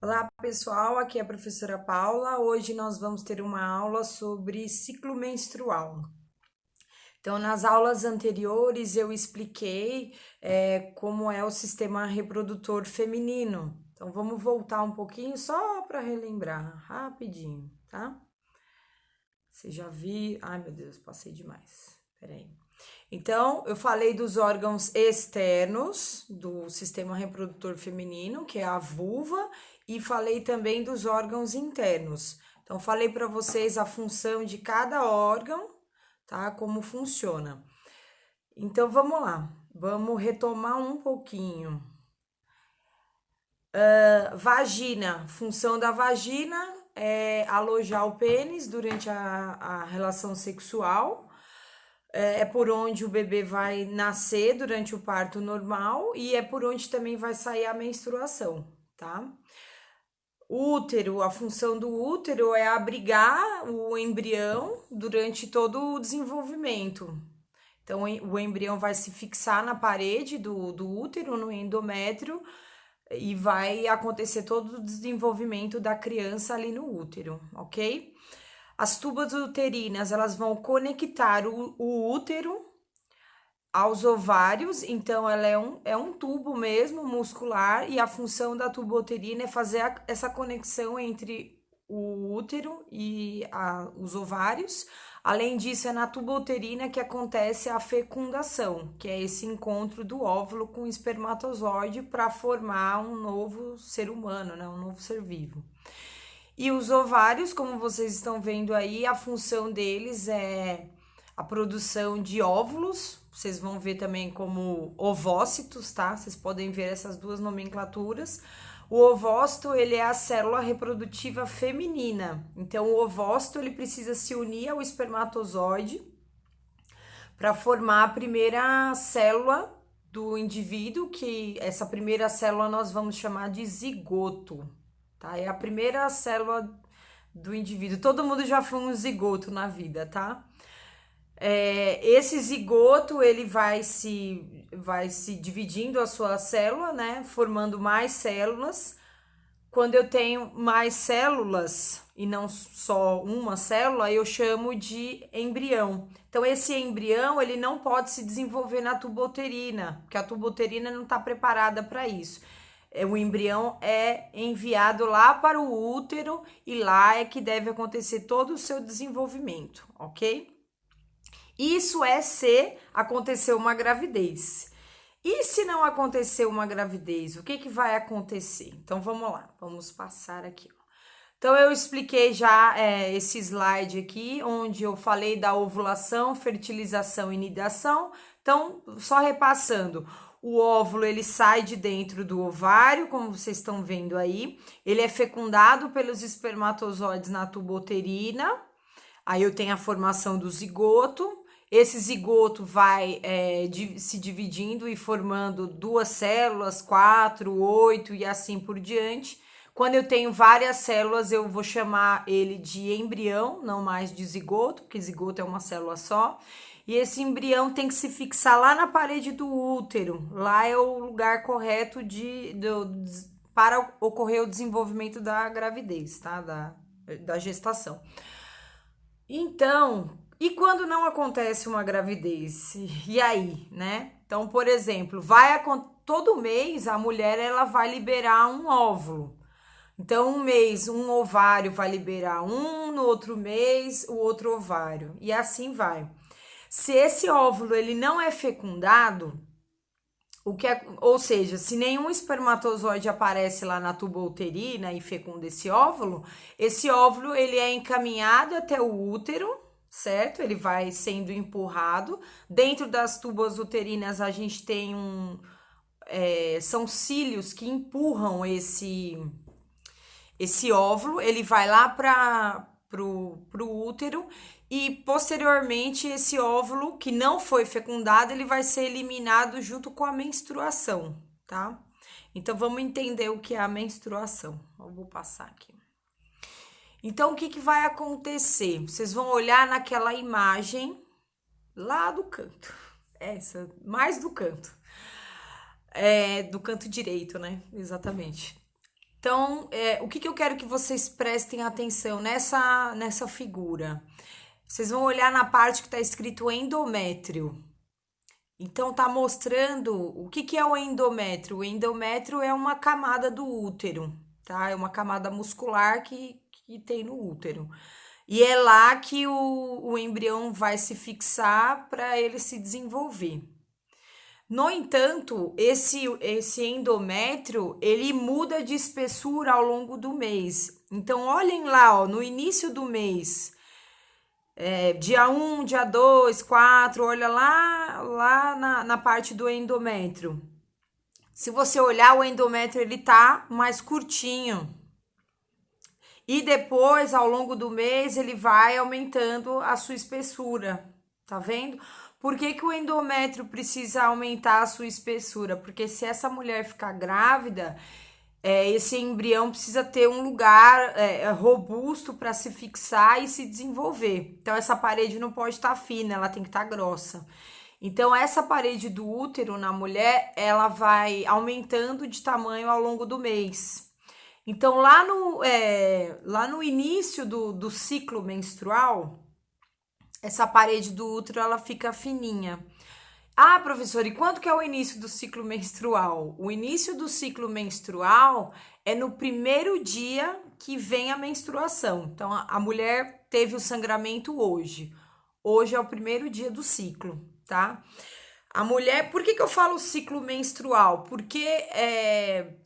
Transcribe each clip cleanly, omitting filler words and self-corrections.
Olá, pessoal, aqui é a professora Paula. Hoje nós vamos ter uma aula sobre ciclo menstrual. Então, nas aulas anteriores eu expliquei como é o sistema reprodutor feminino. Então, vamos voltar um pouquinho só para relembrar, rapidinho, tá? Você já viu? Ai, meu Deus, passei demais. Peraí. Então, eu falei dos órgãos externos do sistema reprodutor feminino, que é a vulva, e falei também dos órgãos internos. Então, falei para vocês a função de cada órgão, tá? Como funciona. Então, vamos lá. Vamos retomar um pouquinho. Vagina. Função da vagina é alojar o pênis durante a relação sexual. É por onde o bebê vai nascer durante o parto normal e é por onde também vai sair a menstruação, tá? Útero, a função do útero é abrigar o embrião durante todo o desenvolvimento. Então, o embrião vai se fixar na parede do útero, no endométrio, e vai acontecer todo o desenvolvimento da criança ali no útero, ok? As tubas uterinas, elas vão conectar o útero aos ovários, então ela é um tubo mesmo muscular e a função da tuba uterina é fazer essa conexão entre o útero e os ovários. Além disso, é na tuba uterina que acontece a fecundação, que é esse encontro do óvulo com o espermatozoide para formar um novo ser humano, né? Um novo ser vivo. E os ovários, como vocês estão vendo aí, a função deles é a produção de óvulos. Vocês vão ver também como ovócitos, tá? Vocês podem ver essas duas nomenclaturas. O ovócito, ele é a célula reprodutiva feminina. Então, o ovócito, ele precisa se unir ao espermatozoide para formar a primeira célula do indivíduo, que essa primeira célula nós vamos chamar de zigoto, tá? É a primeira célula do indivíduo. Todo mundo já foi um zigoto na vida, tá? Esse zigoto, ele vai se dividindo a sua célula, né? Formando mais células. Quando eu tenho mais células e não só uma célula, eu chamo de embrião. Então, esse embrião, ele não pode se desenvolver na tuba uterina, porque a tuba uterina não está preparada para isso. O embrião é enviado lá para o útero e lá é que deve acontecer todo o seu desenvolvimento, ok? Isso é se acontecer uma gravidez. E se não acontecer uma gravidez, o que que vai acontecer? Então vamos lá, vamos passar aqui. Então eu expliquei já esse slide aqui, onde eu falei da ovulação, fertilização e nidação. Então, só repassando, o óvulo ele sai de dentro do ovário, como vocês estão vendo aí. Ele é fecundado pelos espermatozoides na tuba uterina. Aí eu tenho a formação do zigoto. Esse zigoto vai se dividindo e formando duas células, 4, 8 e assim por diante. Quando eu tenho várias células, eu vou chamar ele de embrião, não mais de zigoto, porque zigoto é uma célula só. E esse embrião tem que se fixar lá na parede do útero. Lá é o lugar correto para ocorrer o desenvolvimento da gravidez, tá? Da gestação. Então, e quando não acontece uma gravidez? E aí, né? Então, por exemplo, todo mês a mulher ela vai liberar um óvulo. Então, um mês um ovário vai liberar um, no outro mês o outro ovário e assim vai. Se esse óvulo ele não é fecundado, ou seja, se nenhum espermatozoide aparece lá na tuba uterina e fecunda esse óvulo ele é encaminhado até o útero, certo? Ele vai sendo empurrado. Dentro das tubas uterinas a gente tem são cílios que empurram esse óvulo, ele vai lá para o útero e posteriormente esse óvulo que não foi fecundado, ele vai ser eliminado junto com a menstruação, tá? Então vamos entender o que é a menstruação. Eu vou passar aqui. Então o que que vai acontecer? Vocês vão olhar naquela imagem lá do canto. Essa, mais do canto. Do canto direito, né? Exatamente. Então, o que eu quero que vocês prestem atenção nessa figura? Vocês vão olhar na parte que está escrito endométrio. Então, tá mostrando o que é o endométrio. O endométrio é uma camada do útero, tá? É uma camada muscular que tem no útero. E é lá que o embrião vai se fixar para ele se desenvolver. No entanto, esse endométrio, ele muda de espessura ao longo do mês. Então, olhem lá, ó, no início do mês, dia 1, dia 2, 4, olha lá na parte do endométrio. Se você olhar, o endométrio, ele tá mais curtinho. E depois, ao longo do mês, ele vai aumentando a sua espessura, tá vendo? Por que o endométrio precisa aumentar a sua espessura? Porque se essa mulher ficar grávida, esse embrião precisa ter um lugar robusto para se fixar e se desenvolver. Então, essa parede não pode estar fina, ela tem que estar grossa. Então, essa parede do útero na mulher, ela vai aumentando de tamanho ao longo do mês. Então, lá no início do ciclo menstrual, essa parede do útero, ela fica fininha. Ah, professor, e quando que é o início do ciclo menstrual? O início do ciclo menstrual é no primeiro dia que vem a menstruação. Então, a mulher teve o sangramento hoje. Hoje é o primeiro dia do ciclo, tá? A mulher, por que eu falo ciclo menstrual? Porque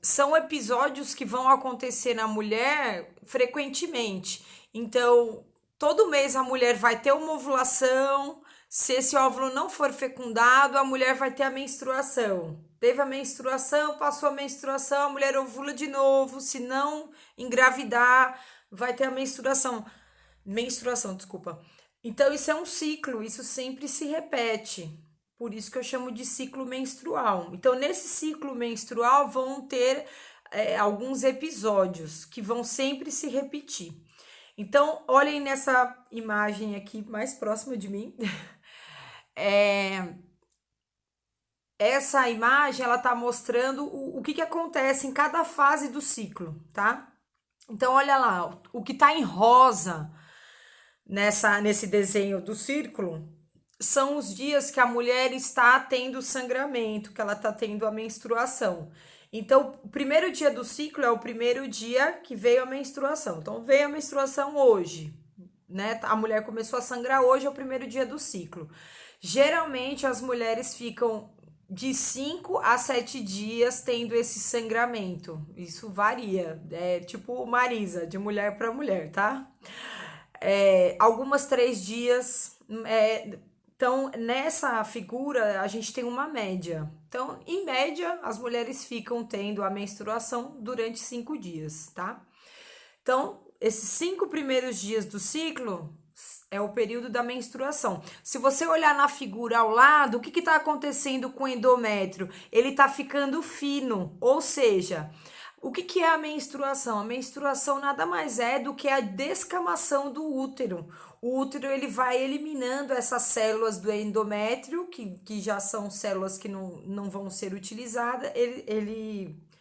são episódios que vão acontecer na mulher frequentemente. Então, todo mês a mulher vai ter uma ovulação. Se esse óvulo não for fecundado, a mulher vai ter a menstruação. Teve a menstruação, passou a menstruação, a mulher ovula de novo. Se não engravidar, vai ter a menstruação. Menstruação, desculpa. Então, isso é um ciclo, isso sempre se repete. Por isso que eu chamo de ciclo menstrual. Então, nesse ciclo menstrual vão ter alguns episódios que vão sempre se repetir. Então, olhem nessa imagem aqui mais próxima de mim. Essa imagem, ela tá mostrando o que acontece em cada fase do ciclo, tá? Então, olha lá, o que tá em rosa nesse desenho do círculo são os dias que a mulher está tendo sangramento, que ela está tendo a menstruação. Então, o primeiro dia do ciclo é o primeiro dia que veio a menstruação. Então, veio a menstruação hoje, né? A mulher começou a sangrar hoje, é o primeiro dia do ciclo. Geralmente, as mulheres ficam de 5 a 7 dias tendo esse sangramento. Isso varia, é tipo Marisa, de mulher para mulher, tá? Algumas 3 dias. Então, nessa figura, a gente tem uma média. Então, em média, as mulheres ficam tendo a menstruação durante 5 dias, tá? Então, esses 5 primeiros dias do ciclo é o período da menstruação. Se você olhar na figura ao lado, o que está acontecendo com o endométrio? Ele está ficando fino, ou seja, o que é a menstruação? A menstruação nada mais é do que a descamação do útero. O útero, ele vai eliminando essas células do endométrio, que já são células que não vão ser utilizadas,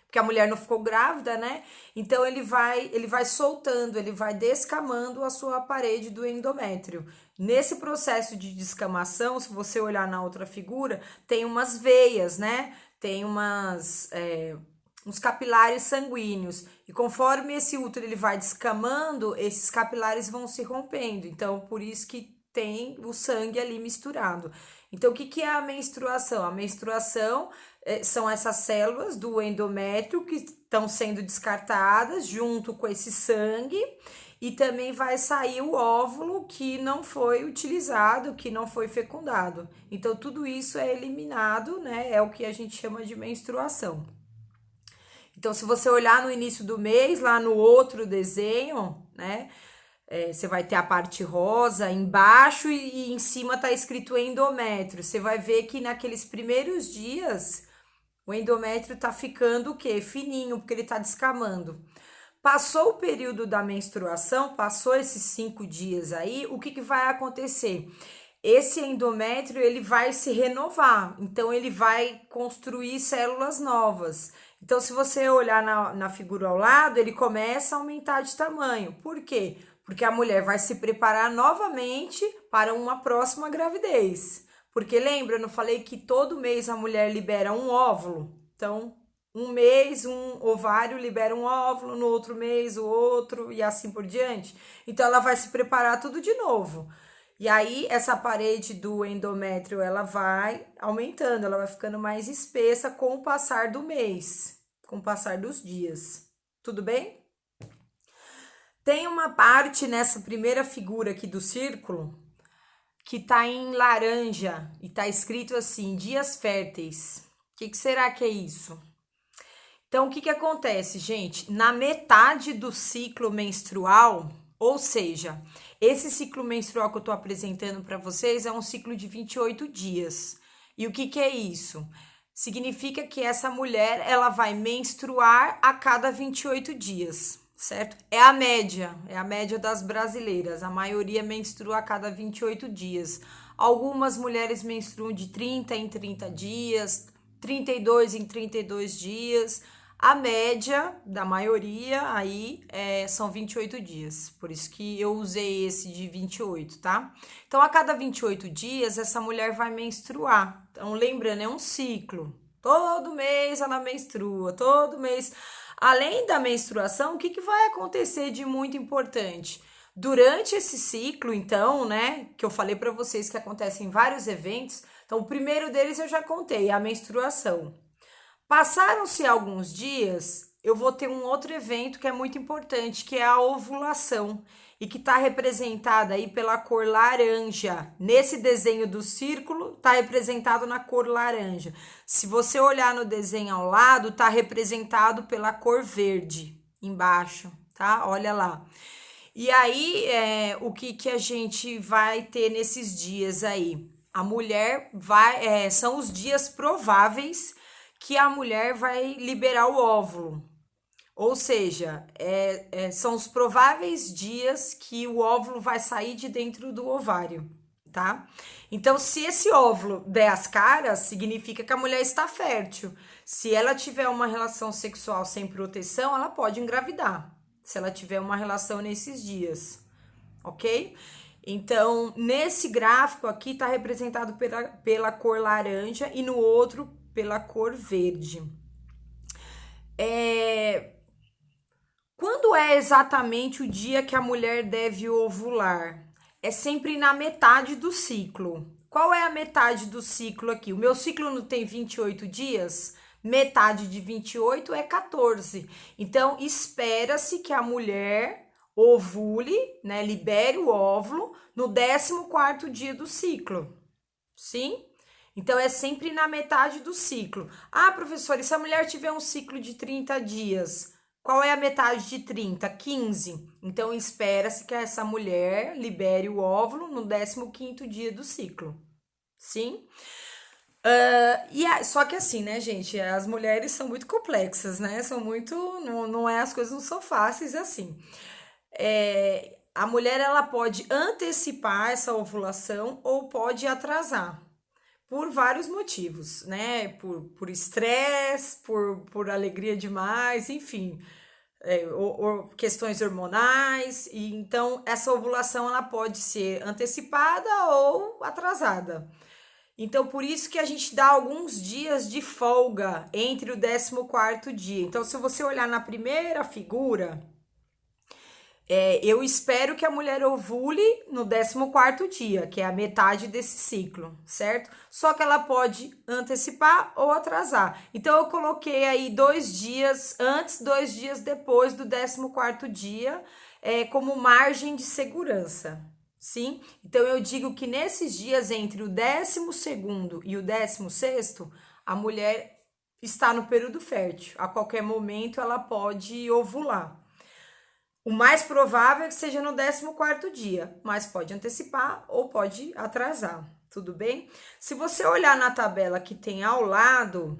porque a mulher não ficou grávida, né? Então, ele vai soltando, ele vai descamando a sua parede do endométrio. Nesse processo de descamação, se você olhar na outra figura, tem umas veias, né? Tem uns capilares sanguíneos. E conforme esse útero ele vai descamando, esses capilares vão se rompendo. Então, por isso que tem o sangue ali misturado. Então, o que é a menstruação? A menstruação são essas células do endométrio que estão sendo descartadas junto com esse sangue, e também vai sair o óvulo que não foi utilizado, que não foi fecundado. Então, tudo isso é eliminado, né? É o que a gente chama de menstruação. Então, se você olhar no início do mês, lá no outro desenho, né? Você vai ter a parte rosa embaixo e em cima tá escrito endométrio. Você vai ver que naqueles primeiros dias o endométrio tá ficando o quê? Fininho, porque ele tá descamando. Passou o período da menstruação, passou esses 5 dias aí, o que vai acontecer? Esse endométrio, ele vai se renovar, então ele vai construir células novas. Então, se você olhar na figura ao lado, ele começa a aumentar de tamanho. Por quê? Porque a mulher vai se preparar novamente para uma próxima gravidez. Porque lembra, eu não falei que todo mês a mulher libera um óvulo? Então, um mês um ovário libera um óvulo, no outro mês o outro e assim por diante. Então, ela vai se preparar tudo de novo. E aí, essa parede do endométrio, ela vai aumentando, ela vai ficando mais espessa com o passar do mês, com o passar dos dias. Tudo bem? Tem uma parte nessa primeira figura aqui do círculo que tá em laranja e tá escrito assim, dias férteis. O que será que é isso? Então, o que acontece, gente? Na metade do ciclo menstrual, ou seja, esse ciclo menstrual que eu tô apresentando para vocês é um ciclo de 28 dias. E o que é isso? Significa que essa mulher, ela vai menstruar a cada 28 dias, certo? É a média das brasileiras. A maioria menstrua a cada 28 dias. Algumas mulheres menstruam de 30 em 30 dias, 32 em 32 dias. A média da maioria aí são 28 dias. Por isso que eu usei esse de 28, tá? Então, a cada 28 dias, essa mulher vai menstruar. Então, lembrando, é um ciclo. Todo mês ela menstrua, todo mês. Além da menstruação, o que vai acontecer de muito importante? Durante esse ciclo, então, né, que eu falei para vocês que acontecem vários eventos. Então, o primeiro deles eu já contei, a menstruação. Passaram-se alguns dias, eu vou ter um outro evento que é muito importante, que é a ovulação, e que está representada aí pela cor laranja. Nesse desenho do círculo, está representado na cor laranja. Se você olhar no desenho ao lado, está representado pela cor verde, embaixo, tá? Olha lá. E aí, o que a gente vai ter nesses dias aí? A mulher vai, são os dias prováveis que a mulher vai liberar o óvulo. Ou seja, são os prováveis dias que o óvulo vai sair de dentro do ovário, tá? Então, se esse óvulo der as caras, significa que a mulher está fértil. Se ela tiver uma relação sexual sem proteção, ela pode engravidar. Se ela tiver uma relação nesses dias, ok? Então, nesse gráfico aqui está representado pela cor laranja e no outro pela cor verde. Quando é exatamente o dia que a mulher deve ovular? É sempre na metade do ciclo. Qual é a metade do ciclo aqui? O meu ciclo não tem 28 dias? Metade de 28 é 14. Então, espera-se que a mulher ovule, né, libere o óvulo no 14º dia do ciclo. Sim? Então, é sempre na metade do ciclo. Ah, professora, e se a mulher tiver um ciclo de 30 dias? Qual é a metade de 30? 15. Então, espera-se que essa mulher libere o óvulo no 15º dia do ciclo. Sim? Só que assim, né, gente? As mulheres são muito complexas, né? São muito. Não é, as coisas não são fáceis assim. A mulher, ela pode antecipar essa ovulação ou pode atrasar por vários motivos, né? Por estresse, por alegria demais, enfim, ou questões hormonais. E então, essa ovulação ela pode ser antecipada ou atrasada. Então, por isso que a gente dá alguns dias de folga entre o 14º dia. Então, se você olhar na primeira figura, eu espero que a mulher ovule no 14º dia, que é a metade desse ciclo, certo? Só que ela pode antecipar ou atrasar. Então, eu coloquei aí 2 dias antes, 2 dias depois do 14º dia, como margem de segurança, sim? Então, eu digo que nesses dias entre o 12º e o 16º, a mulher está no período fértil. A qualquer momento, ela pode ovular. O mais provável é que seja no 14º dia, mas pode antecipar ou pode atrasar, tudo bem? Se você olhar na tabela que tem ao lado,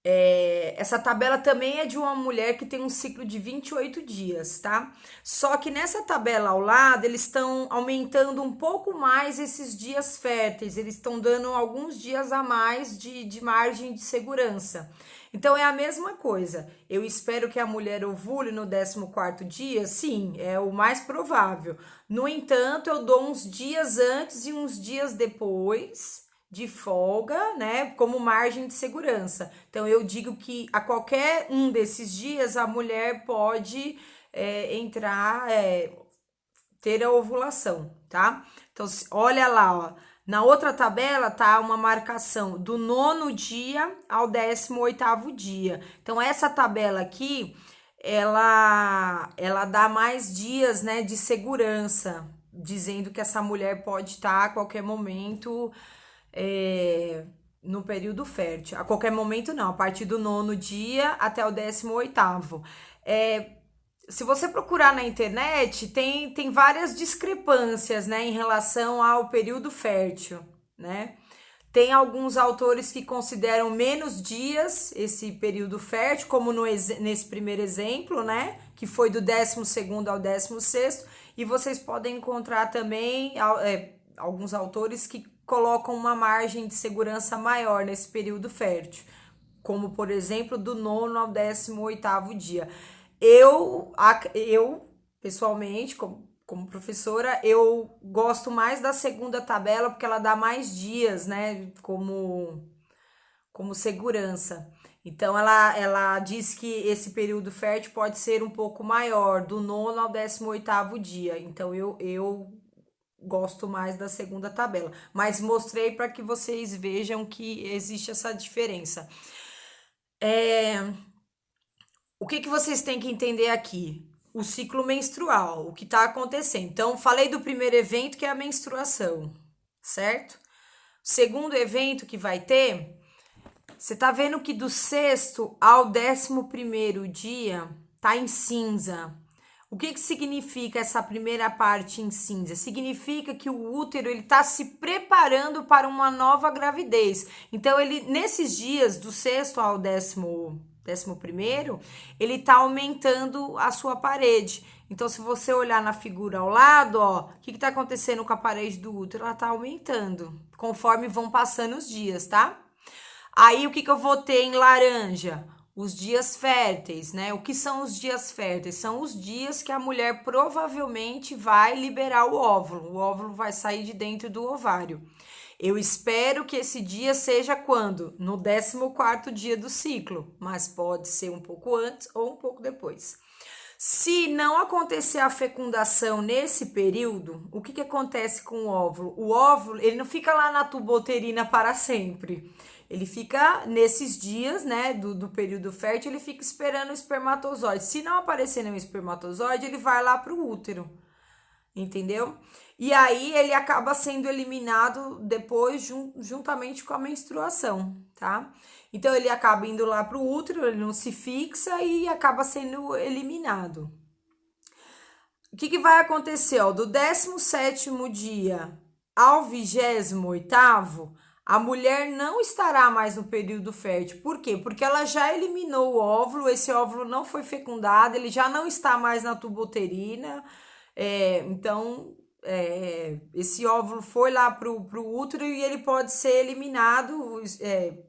Essa tabela também é de uma mulher que tem um ciclo de 28 dias, tá? Só que nessa tabela ao lado, eles estão aumentando um pouco mais esses dias férteis, eles estão dando alguns dias a mais de margem de segurança. Então é a mesma coisa. Eu espero que a mulher ovule no 14º dia, sim, é o mais provável. No entanto, eu dou uns dias antes e uns dias depois de folga, né, como margem de segurança. Então, eu digo que a qualquer um desses dias a mulher pode entrar, ter a ovulação, tá? Então, olha lá, ó. Na outra tabela tá uma marcação do 9º dia ao 18º dia. Então, essa tabela aqui, ela dá mais dias, né, de segurança, dizendo que essa mulher pode estar a qualquer momento é, no período fértil. A qualquer momento, não, a partir do 9º dia até o 18º. Se você procurar na internet, tem várias discrepâncias, né, em relação ao período fértil, né? Tem alguns autores que consideram menos dias esse período fértil, como nesse primeiro exemplo, né? Que foi do 12º ao 16º. E vocês podem encontrar também alguns autores que colocam uma margem de segurança maior nesse período fértil, como por exemplo do 9º ao 18º dia. Eu pessoalmente, como professora, eu gosto mais da segunda tabela porque ela dá mais dias, né, como segurança. Então, ela diz que esse período fértil pode ser um pouco maior, do 9º ao 18º dia. Então, eu gosto mais da segunda tabela. Mas mostrei para que vocês vejam que existe essa diferença. O que vocês têm que entender aqui? O ciclo menstrual, o que está acontecendo. Então, falei do primeiro evento, que é a menstruação, certo? O segundo evento que vai ter, você tá vendo que do 6º ao 11º dia tá em cinza. O que significa essa primeira parte em cinza? Significa que o útero ele está se preparando para uma nova gravidez. Então, ele nesses dias, do 6º ao 11º, ele está aumentando a sua parede. Então, se você olhar na figura ao lado, ó, o que está acontecendo com a parede do útero? Ela está aumentando, conforme vão passando os dias, tá? Aí, o que eu vou ter em laranja? Os dias férteis, né? O que são os dias férteis? São os dias que a mulher provavelmente vai liberar o óvulo. O óvulo vai sair de dentro do ovário. Eu espero que esse dia seja quando? No 14º dia do ciclo, mas pode ser um pouco antes ou um pouco depois. Se não acontecer a fecundação nesse período, o que acontece com o óvulo? O óvulo, ele não fica lá na tuboterina para sempre. Ele fica nesses dias, né, do período fértil, ele fica esperando o espermatozoide. Se não aparecer nenhum espermatozoide, ele vai lá para o útero, entendeu? E aí ele acaba sendo eliminado depois, juntamente com a menstruação, tá? Então ele acaba indo lá para o útero, ele não se fixa e acaba sendo eliminado. O que vai acontecer? Ó, do 17º dia ao 28º, a mulher não estará mais no período fértil. Por quê? Porque ela já eliminou o óvulo, esse óvulo não foi fecundado, ele já não está mais na tuboterina. Então, esse óvulo foi lá pro útero e ele pode ser eliminado,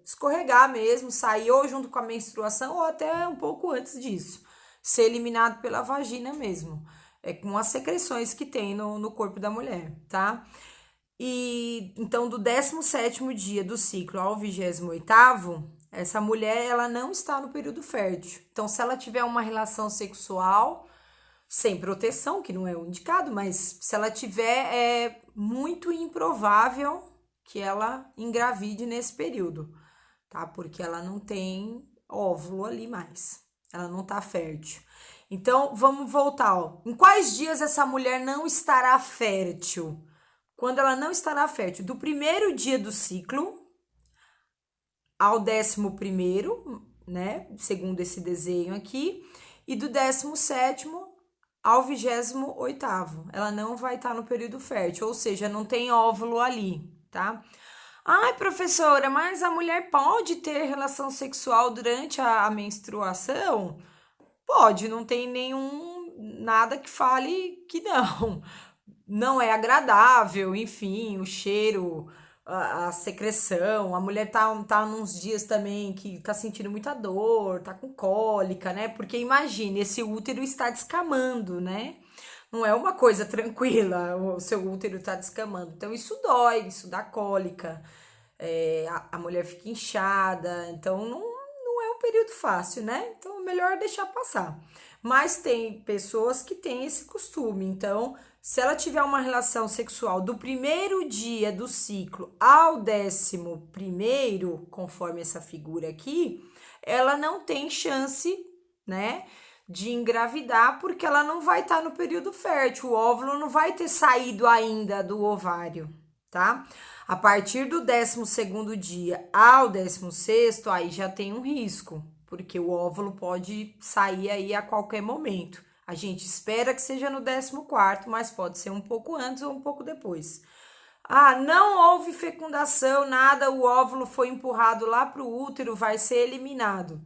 escorregar mesmo, sair ou junto com a menstruação ou até um pouco antes disso, ser eliminado pela vagina mesmo, com as secreções que tem no corpo da mulher, tá? E então, do 17º dia do ciclo ao 28º, essa mulher ela não está no período fértil. Então, se ela tiver uma relação sexual sem proteção, que não é o indicado, mas se ela tiver, é muito improvável que ela engravide nesse período, tá? Porque ela não tem óvulo ali mais, ela não tá fértil. Então, vamos voltar, ó. Em quais dias essa mulher não estará fértil? Quando ela não estará fértil, do primeiro dia do ciclo ao 11º, né? Segundo esse desenho aqui, e do 17º ao 28º. Ela não vai estar no período fértil, ou seja, não tem óvulo ali, tá? Ai, professora, mas a mulher pode ter relação sexual durante a menstruação? Pode, não tem nenhum nada que fale que não. Não é agradável, enfim, o cheiro, a secreção. A mulher tá nos dias também que tá sentindo muita dor, tá com cólica, né? Porque imagine, esse útero está descamando, né? Não é uma coisa tranquila, o seu útero tá descamando. Então isso dói, isso dá cólica. A mulher fica inchada, então não é um período fácil, né? Então é melhor deixar passar. Mas tem pessoas que têm esse costume, então se ela tiver uma relação sexual do primeiro dia do ciclo ao 11º, conforme essa figura aqui, ela não tem chance, né, de engravidar, porque ela não vai estar no período fértil, o óvulo não vai ter saído ainda do ovário, tá? A partir do 12º dia ao 16º, aí já tem um risco, porque o óvulo pode sair aí a qualquer momento. A gente espera que seja no 14º, mas pode ser um pouco antes ou um pouco depois. Ah, não houve fecundação, nada, o óvulo foi empurrado lá para o útero, vai ser eliminado.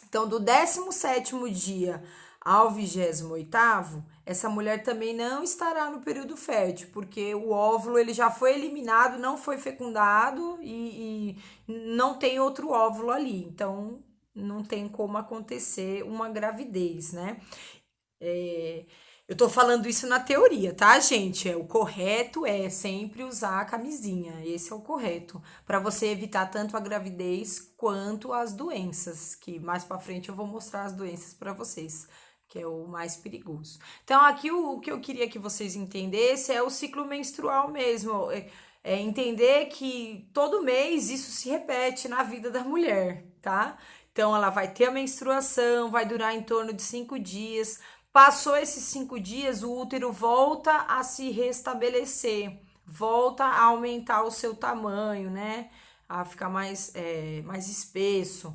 Então, do 17º dia ao 28º, essa mulher também não estará no período fértil, porque o óvulo ele já foi eliminado, não foi fecundado e não tem outro óvulo ali. Então, não tem como acontecer uma gravidez, né? Eu tô falando isso na teoria, tá, gente? O correto é sempre usar a camisinha. Esse é o correto, para você evitar tanto a gravidez quanto as doenças, que mais para frente eu vou mostrar as doenças para vocês, que é o mais perigoso. Então, aqui o que eu queria que vocês entendessem é o ciclo menstrual mesmo. É entender que todo mês isso se repete na vida da mulher, tá? Então, ela vai ter a menstruação, vai durar em torno de 5 dias. Passou esses 5 dias, o útero volta a se restabelecer, volta a aumentar o seu tamanho, né? A ficar mais espesso,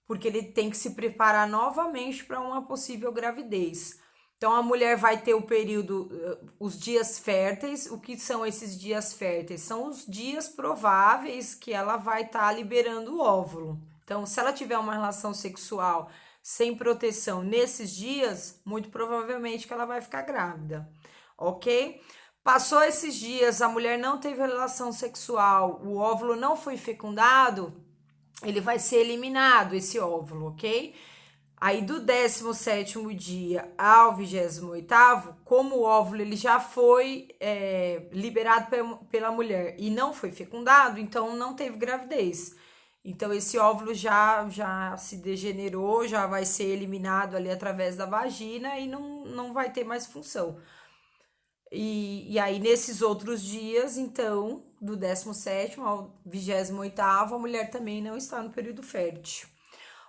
porque ele tem que se preparar novamente para uma possível gravidez. Então, a mulher vai ter o período, os dias férteis. O que são esses dias férteis? São os dias prováveis que ela vai estar liberando o óvulo. Então, se ela tiver uma relação sexual sem proteção nesses dias, muito provavelmente que ela vai ficar grávida, ok? Passou esses dias, a mulher não teve relação sexual, o óvulo não foi fecundado, ele vai ser eliminado, esse óvulo, ok? Aí do 17º dia ao 28º, como o óvulo ele já foi liberado pela mulher e não foi fecundado, então não teve gravidez. Então esse óvulo já se degenerou, já vai ser eliminado ali através da vagina e não vai ter mais função. E aí nesses outros dias, então, do 17º ao 28º, a mulher também não está no período fértil.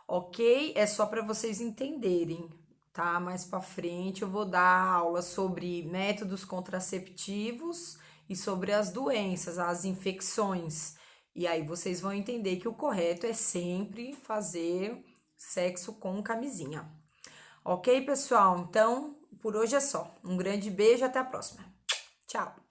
Ok? É só para vocês entenderem, tá? Mais para frente eu vou dar aula sobre métodos contraceptivos e sobre as doenças, as infecções. E aí vocês vão entender que o correto é sempre fazer sexo com camisinha. Ok, pessoal? Então, por hoje é só. Um grande beijo, até a próxima. Tchau!